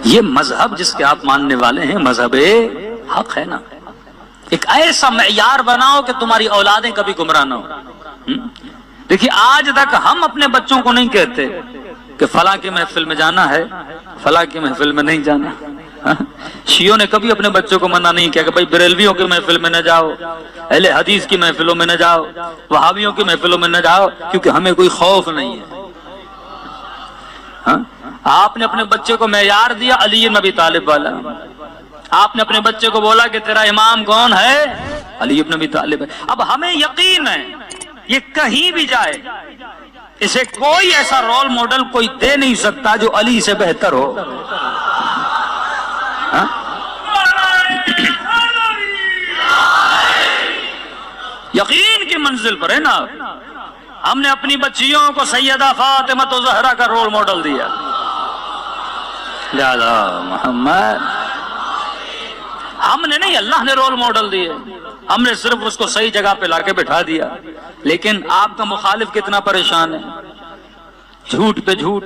یہ مذہب جس کے آپ ماننے والے ہیں مذہب حق ہے نا، ایک ایسا معیار بناؤ کہ تمہاری اولادیں کبھی گمراہ نہ ہو۔ دیکھیے آج تک ہم اپنے بچوں کو نہیں کہتے کہ فلاں کی محفل میں جانا ہے، فلاں کی محفل میں نہیں جانا۔ شیعوں نے کبھی اپنے بچوں کو منع نہیں کیا کہ بھائی بریلویوں کی محفل میں نہ جاؤ، اہل حدیث کی محفلوں میں نہ جاؤ، وہابیوں کی محفلوں میں نہ جاؤ، کیونکہ ہمیں کوئی خوف نہیں ہے۔ آپ نے اپنے بچے کو معیار دیا علی بن ابی طالب والا، آپ نے اپنے بچے کو بولا کہ تیرا امام کون ہے؟ علی بن ابی طالب ہے۔ اب ہمیں یقین ہے یہ کہیں بھی جائے اسے کوئی ایسا رول ماڈل کوئی دے نہیں سکتا جو علی سے بہتر ہو۔ یقین کی منزل پر ہے نا، ہم نے اپنی بچیوں کو سیدہ فاطمہ زہرا کا رول ماڈل دیا، لہذا محمد ہم نے نہیں، اللہ نے رول ماڈل دیے، ہم نے صرف اس کو صحیح جگہ پہ لا کے بٹھا دیا۔ لیکن آپ کا مخالف کتنا پریشان ہے، جھوٹ پہ جھوٹ،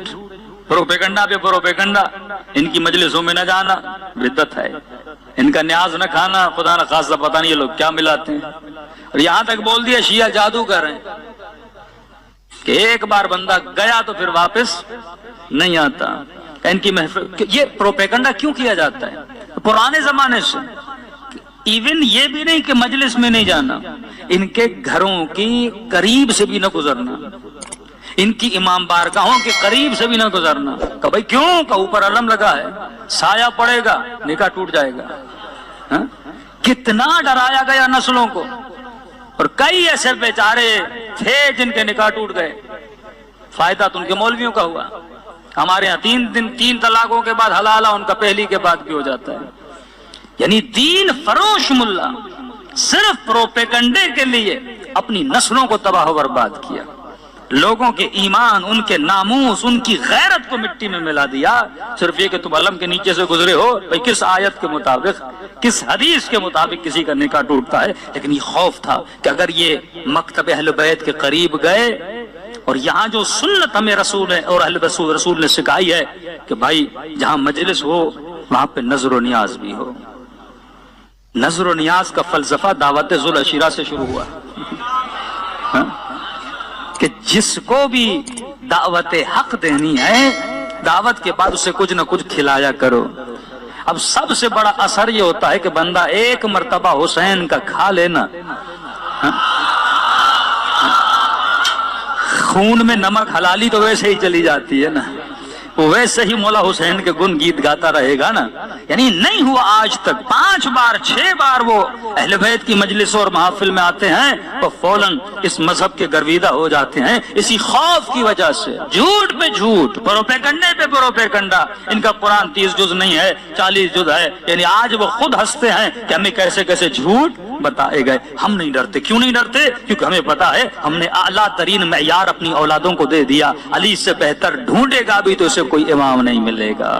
پروپیگنڈا پہ پروپیگنڈا، ان کی مجلسوں میں نہ جانا بدعت ہے، ان کا نیاز نہ کھانا، خدا نہ خاصہ پتہ نہیں یہ لوگ کیا ملاتے ہیں، اور یہاں تک بول دیا شیعہ جادوگر ہیں کہ ایک بار بندہ گیا تو پھر واپس نہیں آتا۔ ان کی محفل یہ پروپیگنڈا کیوں کیا جاتا ہے؟ پرانے زمانے سے ایون یہ بھی نہیں کہ مجلس میں نہیں جانا، ان کے گھروں کی قریب سے بھی نہ گزرنا، ان کی امام بارگاہوں کے قریب سے بھی نہ گزرنا۔ کہ بھائی کیوں؟ کہ اوپر علم لگا ہے، سایہ پڑے گا نکاح ٹوٹ جائے گا۔ کتنا ڈرایا گیا نسلوں کو، اور کئی ایسے بیچارے تھے جن کے نکاح ٹوٹ گئے، فائدہ تو ان کے مولویوں کا ہوا۔ ہمارے ہاں تین طلاقوں کے بعد حلالہ ان کا پہلی کے بعد بھی ہو جاتا ہے۔ یعنی دین فروش ملا صرف پروپیگنڈے کے لیے اپنی نسلوں کو تباہ و برباد کیا، لوگوں کے ایمان، ان کے ناموس، ان کی غیرت کو مٹی میں ملا دیا، صرف یہ کہ تم علم کے نیچے سے گزرے ہو، بھئی کس آیت کے مطابق، کس حدیث کے مطابق کسی کا نکاح ٹوٹتا ہے۔ لیکن یہ خوف تھا کہ اگر یہ مکتب اہل بیت کے قریب گئے، اور یہاں جو سنت ہمیں رسول ہے اور اہل رسول نے سکھائی ہے کہ بھائی جہاں مجلس ہو وہاں پہ نظر و نیاز بھی ہو۔ نظر و نیاز کا فلسفہ دعوت ذوالعشیرہ سے شروع ہوا کہ جس کو بھی دعوت حق دینی ہے دعوت کے بعد اسے کچھ نہ کچھ کھلایا کرو۔ اب سب سے بڑا اثر یہ ہوتا ہے کہ بندہ ایک مرتبہ حسین کا کھا لینا، خون میں نمک حلالی تو ویسے ہی چلی جاتی ہے نا، وہ ویسے ہی مولا حسین کے گن گیت گاتا رہے گا نا۔ یعنی نہیں ہوا آج تک 5 بار 6 بار وہ اہل بیت کی مجلس اور محافل میں آتے ہیں تو فوراً اس مذہب کے گرویدہ ہو جاتے ہیں، اسی خوف کی وجہ سے، جھوٹ پہ جھوٹ، پروپیگنڈے پہ پروپیگنڈا۔ ان کا قرآن 30 جز نہیں ہے، 40 جز ہے۔ یعنی آج وہ خود ہنستے ہیں کہ ہمیں کیسے کیسے جھوٹ بتائے گئے۔ ہم نہیں ڈرتے، کیوں نہیں ڈرتے؟ کیونکہ ہمیں پتا ہے ہم نے اعلیٰ ترین معیار اپنی اولادوں کو دے دیا، علی سے بہتر ڈھونڈے گا بھی تو اسے کوئی امام نہیں ملے گا۔